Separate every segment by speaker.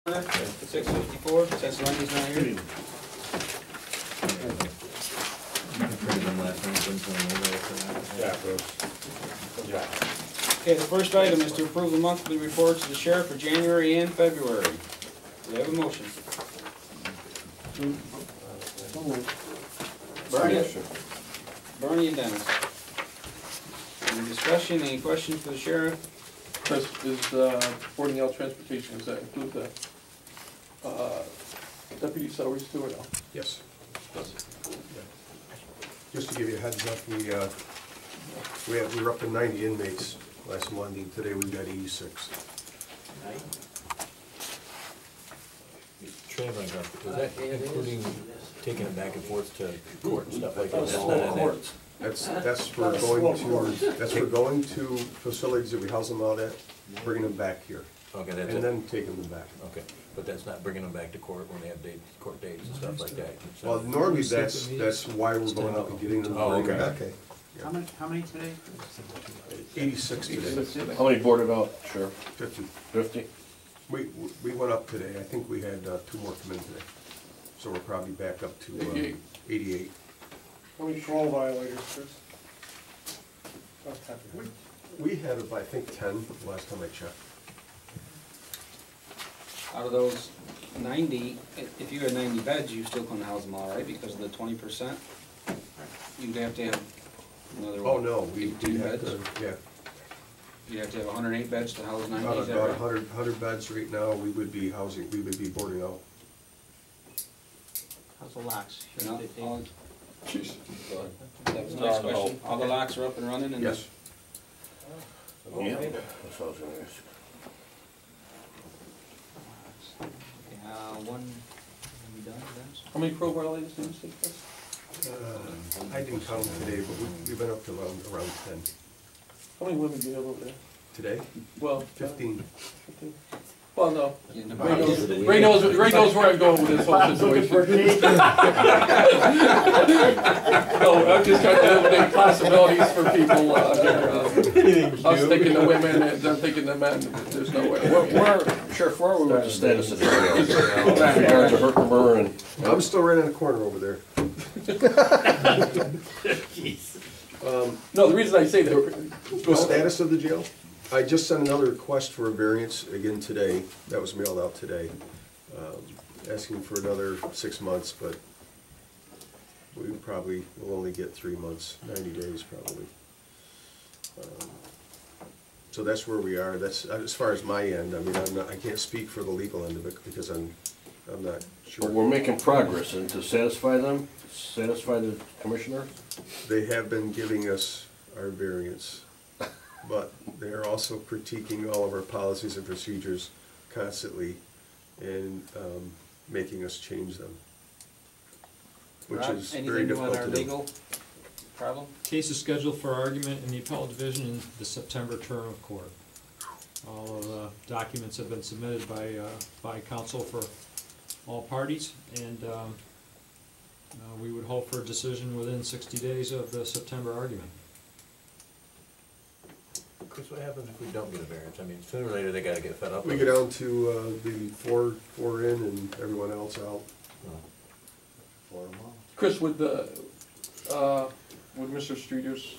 Speaker 1: 654, since Lenny's not here. Okay, the first item is to approve the monthly reports of the sheriff for January and February. Do we have a motion? Bernie and Dennis. Any discussion, any questions for the sheriff?
Speaker 2: Chris, is boarding out transportation, does that include the deputy salaries too or no?
Speaker 3: Yes. Just to give you a heads up, we were up to 90 inmates last Monday. Today we've got 86.
Speaker 4: Training is that including taking them back and forth to court and stuff like that?
Speaker 3: That's for going to facilities that we house them out at, bringing them back here.
Speaker 4: Okay, that's
Speaker 3: and then taking them back.
Speaker 4: Okay, but that's not bringing them back to court when they have court dates and stuff like that. So
Speaker 3: well, normally that's why we're going out and getting them.
Speaker 4: Oh, okay.
Speaker 3: Okay.
Speaker 1: Yeah. How many today?
Speaker 3: 86 today.
Speaker 5: How many boarded out, Sheriff?
Speaker 3: 50.
Speaker 5: 50?
Speaker 3: We went up today. I think we had 2 more come in today. So we're probably back up to 88.
Speaker 2: How many parole violators, Chris?
Speaker 3: We had, I think, 10 last time I checked.
Speaker 1: Out of those 90, if you had 90 beds, you still couldn't house them all, right? Because of the 20%? You'd have to have another one.
Speaker 3: Oh, no, we
Speaker 1: two
Speaker 3: had
Speaker 1: beds?
Speaker 3: yeah.
Speaker 1: You'd have to have 108 beds to house 90,
Speaker 3: About
Speaker 1: is that right?
Speaker 3: 100 beds right now, we would be boarding out.
Speaker 6: How's the locks?
Speaker 1: You know, all,
Speaker 2: Jeez.
Speaker 1: that was the next question. All the locks are up and running? And
Speaker 3: Yes.
Speaker 5: Yeah. That's what I was gonna ask.
Speaker 6: One, are we done with them?
Speaker 2: How many parole violators did you say, Chris?
Speaker 3: I didn't count today, but we've been up to around 10.
Speaker 2: How many women do you have over there?
Speaker 3: Today?
Speaker 2: Well,
Speaker 3: 15.
Speaker 2: 15. Well, no.
Speaker 1: Yeah, no,
Speaker 2: Ray knows where I'm going with this whole situation. No, I'm just trying to eliminate possibilities for people. I was thinking the women and I'm thinking the men. There's no way.
Speaker 5: Sheriff, where are we with the status of the jail? With regards to Herkimer and...
Speaker 3: I'm still right in the corner over there.
Speaker 2: No, the reason I say that...
Speaker 3: The status of the jail? I just sent another request for a variance again today. That was mailed out today. Asking for another 6 months, but we probably will only get 3 months, 90 days probably. So that's where we are. That's as far as my end. I mean, I can't speak for the legal end of it because I'm not sure.
Speaker 5: But we're making progress, and to satisfy them, satisfy the commissioner?
Speaker 3: They have been giving us our variance, but they are also critiquing all of our policies and procedures constantly and making us change them, which
Speaker 1: Rob,
Speaker 3: is very
Speaker 1: anything
Speaker 3: difficult
Speaker 1: with our
Speaker 3: to do.
Speaker 1: legal problem?
Speaker 7: Case is scheduled for argument in the appellate division in the September term of court. All of the documents have been submitted by counsel for all parties, and we would hope for a decision within 60 days of the September argument.
Speaker 4: Chris, what happens if we don't get a variance? I mean, sooner or later they gotta get fed up
Speaker 3: We
Speaker 4: with
Speaker 3: go
Speaker 4: it.
Speaker 3: down to the four in and everyone else out.
Speaker 2: Chris, with Mr. Streeter's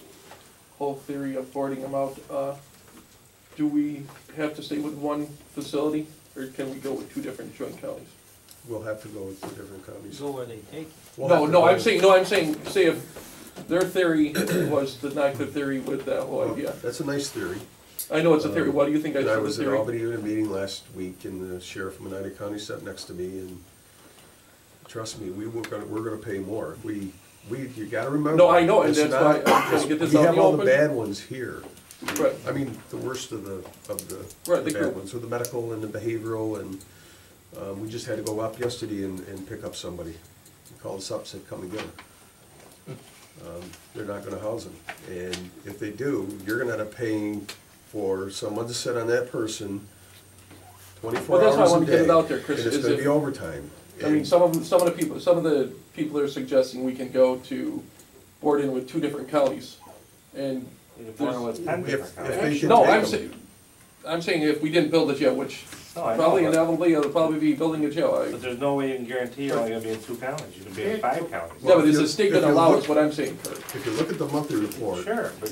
Speaker 2: whole theory of boarding them out, do we have to stay with one facility, or can we go with 2 different joint counties?
Speaker 3: We'll have to go with 2 different counties.
Speaker 6: Go where they take.
Speaker 3: We'll have to
Speaker 2: No,
Speaker 3: go-
Speaker 2: I'm saying, say if their theory was the not good theory with that whole
Speaker 3: Well,
Speaker 2: idea.
Speaker 3: that's a nice theory.
Speaker 2: I know it's a theory. What do you think I
Speaker 3: And
Speaker 2: said
Speaker 3: I
Speaker 2: the
Speaker 3: was in
Speaker 2: theory?
Speaker 3: Albany at a meeting last week, and the sheriff from Oneida County sat next to me, and trust me, we're gonna pay more. You gotta remember.
Speaker 2: No, I know, and
Speaker 3: it's
Speaker 2: that's
Speaker 3: not-
Speaker 2: why I'm trying to get this
Speaker 3: We
Speaker 2: out in
Speaker 3: have
Speaker 2: the
Speaker 3: all the
Speaker 2: open.
Speaker 3: bad ones here.
Speaker 2: Right.
Speaker 3: I mean, the worst of the
Speaker 2: Right, the
Speaker 3: bad
Speaker 2: group.
Speaker 3: ones, so the medical and the behavioral, and we just had to go up yesterday and pick up somebody. He called us up, said, come and get them. They're not gonna house them, and if they do, you're gonna end up paying for someone to sit on that person 24
Speaker 2: Well, that's why I
Speaker 3: hours a
Speaker 2: want to get
Speaker 3: day,
Speaker 2: it out there, Chris,
Speaker 3: and it's
Speaker 2: is
Speaker 3: gonna
Speaker 2: if-
Speaker 3: be overtime.
Speaker 2: I mean, some of the people are suggesting we can go to board in with 2 different counties, and
Speaker 3: If they can
Speaker 2: no,
Speaker 3: take them.
Speaker 2: I'm saying if we didn't build it yet, which
Speaker 5: No, I
Speaker 2: Probably
Speaker 5: know,
Speaker 2: inevitably, it'll probably be building a jail.
Speaker 5: but there's no way you can guarantee you're only gonna be in 2 counties, you can be in 5 counties.
Speaker 2: Yeah, but is the state
Speaker 3: If
Speaker 2: gonna
Speaker 3: you
Speaker 2: allow
Speaker 3: look-
Speaker 2: us what I'm saying, Kurt?
Speaker 3: If you look at the monthly report,
Speaker 5: Sure, but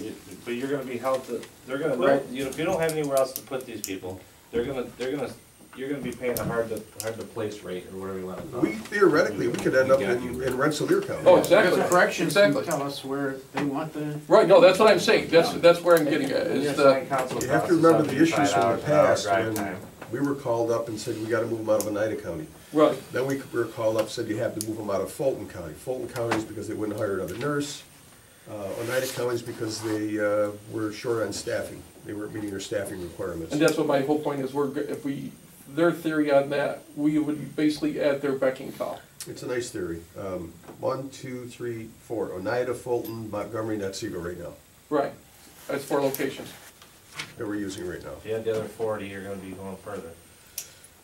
Speaker 5: you're gonna be held to, they're gonna,
Speaker 2: Right.
Speaker 5: if you don't have anywhere else to put these people, you're gonna be paying a hard to place rate, or whatever you wanna call
Speaker 3: we
Speaker 5: it.
Speaker 3: theoretically, we could end up in Rensselaer County.
Speaker 2: Oh, exactly.
Speaker 6: Because the corrections can
Speaker 2: Exactly.
Speaker 6: tell us where they want the.
Speaker 2: Right, no, that's what I'm saying, that's where I'm getting at,
Speaker 5: And your
Speaker 2: is the,
Speaker 5: sign council
Speaker 3: You have
Speaker 5: costs
Speaker 3: to remember the
Speaker 5: $75
Speaker 3: issues from the
Speaker 5: an hour
Speaker 3: past,
Speaker 5: drive
Speaker 3: when
Speaker 5: time.
Speaker 3: we were called up and said, we gotta move them out of Oneida County.
Speaker 2: right,
Speaker 3: Then we were called up, said you have to move them out of Fulton County. Fulton County is because they wouldn't hire another nurse. Oneida County is because they were short on staffing. They weren't meeting their staffing requirements.
Speaker 2: and that's what my whole point is, their theory on that, we would basically add their beck and call.
Speaker 3: It's a nice theory. 1, 2, 3, 4. Oneida, Fulton, Montgomery, and Otsego right now,
Speaker 2: Right, that's 4 locations.
Speaker 3: that we're using right now.
Speaker 5: If you had the other 40, you're gonna be going further.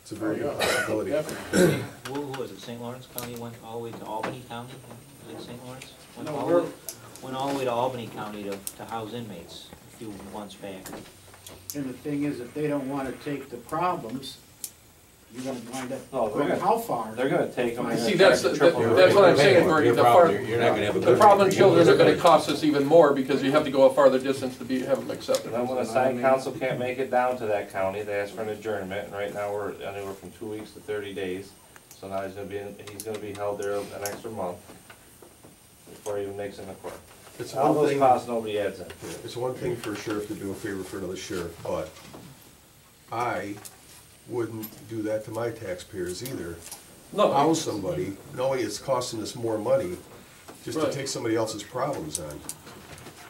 Speaker 3: It's a very good possibility.
Speaker 6: Who was it, St. Lawrence County went all the way to Albany County? Was it St. Lawrence? Went
Speaker 8: No,
Speaker 6: all
Speaker 8: we're-
Speaker 6: the way- Went all the way to Albany County to house inmates a few months back.
Speaker 8: And the thing is, if they don't wanna take the problems, you're gonna wind
Speaker 5: No,
Speaker 8: up
Speaker 5: they're
Speaker 8: going
Speaker 5: gonna-
Speaker 8: how far?
Speaker 5: They're gonna take them.
Speaker 2: See, that's what I'm saying, Bernie,
Speaker 4: Your
Speaker 2: the
Speaker 4: problem,
Speaker 2: far,
Speaker 4: you're not gonna have a
Speaker 2: the
Speaker 4: good.
Speaker 2: problem children are gonna cost us even more, because you have to go a farther distance to have them accepted.
Speaker 5: And then when a sign council can't make it down to that county, they ask for an adjournment, and right now we're anywhere from 2 weeks to 30 days. So now he's gonna be held there an extra month before he even makes it in the court.
Speaker 3: It's
Speaker 5: All
Speaker 3: one
Speaker 5: those
Speaker 3: thing,
Speaker 5: costs nobody adds in.
Speaker 3: it's one thing for a sheriff to do a favor for another sheriff, but I wouldn't do that to my taxpayers either.
Speaker 2: No,
Speaker 3: House somebody, knowing it's costing us more money, just to
Speaker 2: Right.
Speaker 3: take somebody else's problems on.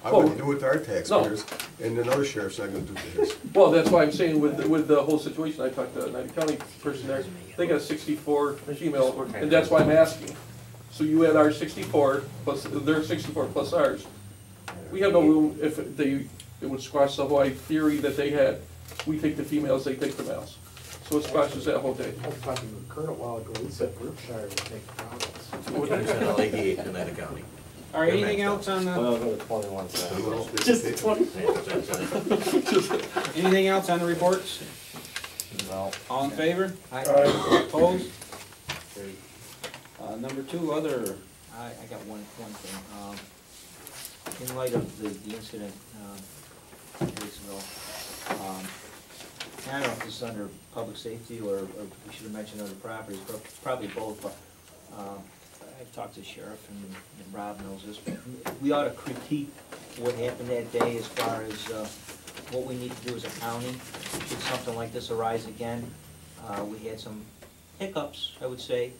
Speaker 3: I
Speaker 2: Well,
Speaker 3: wouldn't do it to our taxpayers, and another sheriff's not gonna do it to his.
Speaker 2: well, that's why I'm saying with the whole situation, I talked to a United County person there, they got 64 female, and that's why I'm asking. So you add our 64 plus, their 64 plus ours. We have no room, if it would squash the whole theory that they had, we take the females, they take the males. So it squashes that whole thing.
Speaker 8: I was talking with Kurt a while ago, he said Berkshire would take the problems.
Speaker 4: 20% of Lake Eight in Oneida County.
Speaker 1: All right, anything else on the,
Speaker 5: Well, go to 21 cents.
Speaker 8: Just 20.
Speaker 1: anything else on the reports?
Speaker 5: No.
Speaker 1: All in favor? Opposed? Carried. Number 2, other,
Speaker 6: I got one thing. In light of the incident, 2 weeks ago, I don't know if this is under public safety or we should have mentioned other properties, but probably both, but, I've talked to the sheriff and Rob knows this, but we ought to critique what happened that day as far as, what we need to do as a county, should something like this arise again. We had some hiccups, I would say,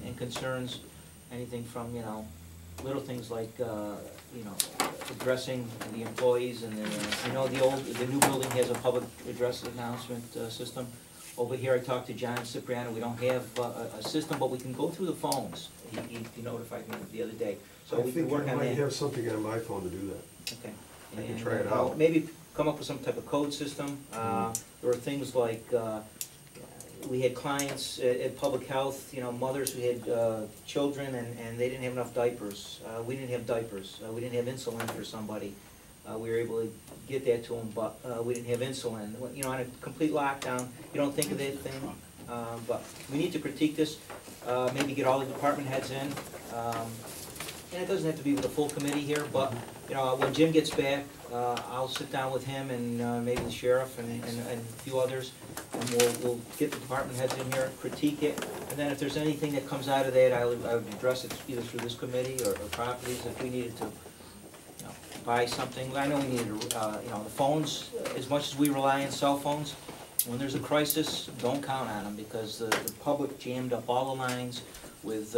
Speaker 6: and concerns, anything from, little things like, addressing the employees and I know the new building has a public address announcement system. Over here, I talked to John Cipriano, we don't have a system, but we can go through the phones. He notified me the other day, so
Speaker 3: I
Speaker 6: we can
Speaker 3: think
Speaker 6: work
Speaker 3: I
Speaker 6: on
Speaker 3: might
Speaker 6: that.
Speaker 3: have something on my phone to do that.
Speaker 6: Okay.
Speaker 3: I can
Speaker 6: And,
Speaker 3: try it out.
Speaker 6: Maybe come up with some type of code system. There were things like, we had clients at public health, mothers who had children and they didn't have enough diapers. We didn't have diapers. We didn't have insulin for somebody. We were able to get that to them, but we didn't have insulin. On a complete lockdown, you don't think of that thing. But we need to critique this, maybe get all the department heads in. And it doesn't have to be with the full committee here, but, when Jim gets back, I'll sit down with him and maybe the sheriff and a few others, and we'll get the department heads in here, critique it, and then if there's anything that comes out of that, I would address it either through this committee or properties, if we needed to, buy something. I know we needed, the phones, as much as we rely on cell phones, when there's a crisis, don't count on them, because the public jammed up all the lines with,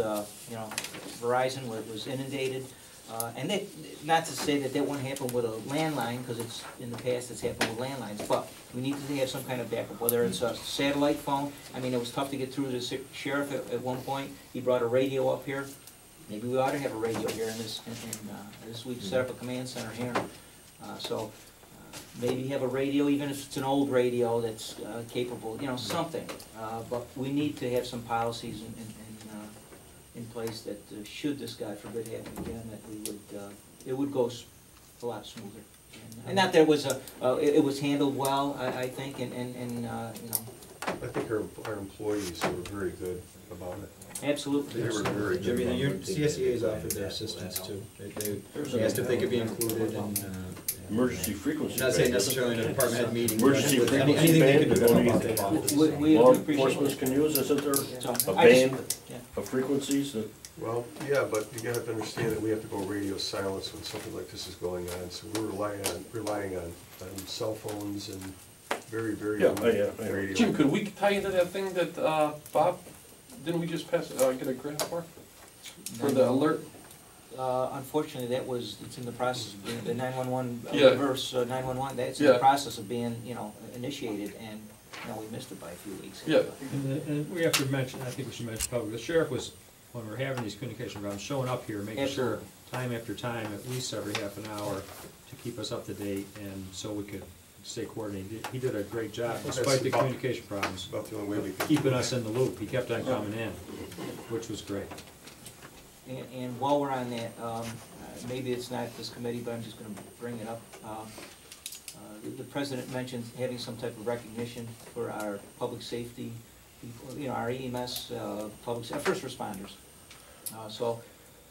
Speaker 6: Verizon, where it was inundated. And that, not to say that wouldn't happen with a landline, because it's, in the past, it's happened with landlines, but we need to have some kind of backup, whether it's a satellite phone. I mean, it was tough to get through to the sheriff at one point. He brought a radio up here. Maybe we ought to have a radio here in this, we set up a command center here. Maybe have a radio, even if it's an old radio that's capable, something. But we need to have some policies in place that should this, God forbid, happen again, that we would, it would go a lot smoother. And not that it was it was handled well, I think, and
Speaker 3: I think our employees were very good about it.
Speaker 6: Absolutely.
Speaker 3: They were very good.
Speaker 4: Jimmy,
Speaker 3: about
Speaker 4: the
Speaker 3: it.
Speaker 4: CSEA's offered their assistance too. They asked if they could be included in,
Speaker 9: Emergency frequency.
Speaker 4: not saying necessarily in a department head meeting.
Speaker 9: Emergency
Speaker 4: but
Speaker 9: frequency
Speaker 4: anything they
Speaker 9: band,
Speaker 4: could do to help out the office.
Speaker 6: We
Speaker 9: Law
Speaker 6: appreciate
Speaker 9: enforcement
Speaker 6: it.
Speaker 9: can use, isn't there?
Speaker 6: So,
Speaker 9: A
Speaker 6: I just-
Speaker 9: band
Speaker 6: yeah.
Speaker 9: of frequencies that,
Speaker 3: Well, yeah, but you gotta understand that we have to go radio silence when something like this is going on, so we're relying on cell phones and very, very
Speaker 9: Yeah,
Speaker 3: limited
Speaker 9: yeah.
Speaker 3: radio.
Speaker 2: Jim, could we tie into that thing that, Bob, didn't we just pass, get a grant for the alert?
Speaker 6: Unfortunately, it's in the process of being, the 911,
Speaker 2: Yeah.
Speaker 6: reverse 911, that's in the
Speaker 2: Yeah.
Speaker 6: process of being, initiated, and, we missed it by a few weeks.
Speaker 2: Yeah.
Speaker 7: And we have to mention, I think we should mention publicly, the sheriff was, when we're having these communication rounds, showing up here, making sure,
Speaker 6: Absolutely.
Speaker 7: time after time, at least every half an hour, to keep us up to date, and so we could stay coordinated. He did a great job, despite the communication problems,
Speaker 3: About the only way we can.
Speaker 7: keeping us in the loop. He kept on coming in, which was great.
Speaker 6: And while we're on that, maybe it's not this committee, but I'm just gonna bring it up. The president mentioned having some type of recognition for our public safety people, our EMS, first responders. So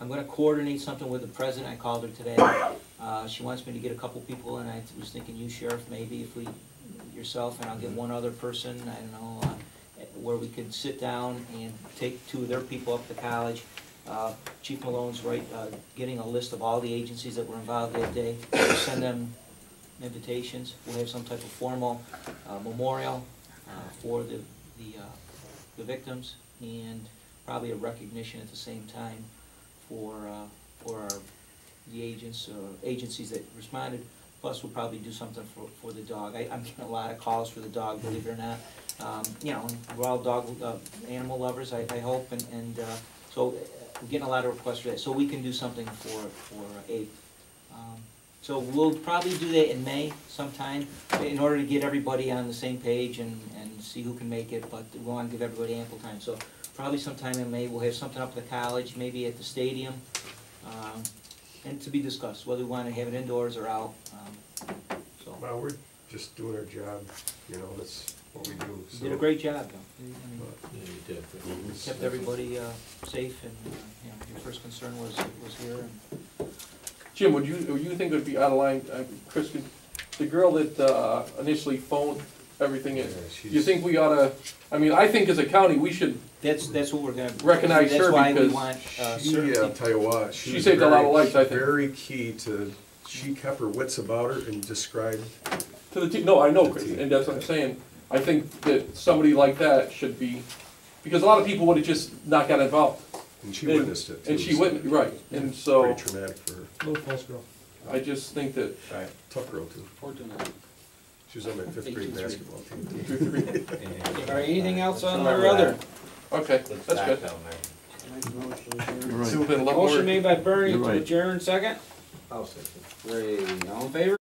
Speaker 6: I'm gonna coordinate something with the president. I called her today. She wants me to get a couple people, and I was thinking you, Sheriff, maybe yourself, and I'll get one other person, I don't know, where we could sit down and take two of their people up to college. Chief Malone's getting a list of all the agencies that were involved that day. We'll send them invitations. We'll have some type of formal memorial for the victims, and probably a recognition at the same time for the agencies that responded. Plus, we'll probably do something for the dog. I'm getting a lot of calls for the dog, believe it or not. We're all animal lovers, I hope, and so we're getting a lot of requests for that. So we can do something for Abe. So we'll probably do that in May sometime, in order to get everybody on the same page and see who can make it, but we want to give everybody ample time. So probably sometime in May, we'll have something up at the college, maybe at the stadium, and to be discussed, whether we want to have it indoors or out. So
Speaker 3: Well, we're just doing our job, that's what we do.
Speaker 6: you
Speaker 3: So,
Speaker 6: did a great job, though. I mean,
Speaker 4: Yeah, you did.
Speaker 6: kept everybody safe, and your first concern was here. And
Speaker 2: Jim, would you think it would be out of line, Chris, the girl that initially phoned everything in, you think we ought to, I think as a county, we should,
Speaker 6: that's what we're gonna
Speaker 2: Recognize her
Speaker 6: That's why we
Speaker 2: because
Speaker 6: want
Speaker 3: She,
Speaker 6: certain
Speaker 3: I'll
Speaker 6: people.
Speaker 3: tell you what,
Speaker 2: She
Speaker 3: was
Speaker 2: saved a lot of lives, I think.
Speaker 3: Very key to, she kept her wits about her and described,
Speaker 2: to the team, no, I know, Chris, and that's what I'm saying. I think that somebody like that should be, because a lot of people would have just not got involved.
Speaker 3: and she witnessed it too.
Speaker 2: And she
Speaker 3: so
Speaker 2: witnessed, right, and so,
Speaker 3: Very traumatic for her.
Speaker 7: Little false girl.
Speaker 2: I just think that,
Speaker 3: Tough girl too.
Speaker 1: Fortunate.
Speaker 3: She was on my 5th grade
Speaker 1: 18-3.
Speaker 3: basketball team.
Speaker 1: All right, anything else on our other?
Speaker 2: okay,
Speaker 5: It's
Speaker 2: that's
Speaker 5: back
Speaker 2: good.
Speaker 5: down there.
Speaker 8: Make a motion to adjourn.
Speaker 9: You're right.
Speaker 2: See, we've been a lot more-
Speaker 1: Motion made by Bernie
Speaker 9: You're
Speaker 1: to
Speaker 9: right.
Speaker 1: adjourn, second.
Speaker 4: I'll second.
Speaker 1: Brady, all in favor?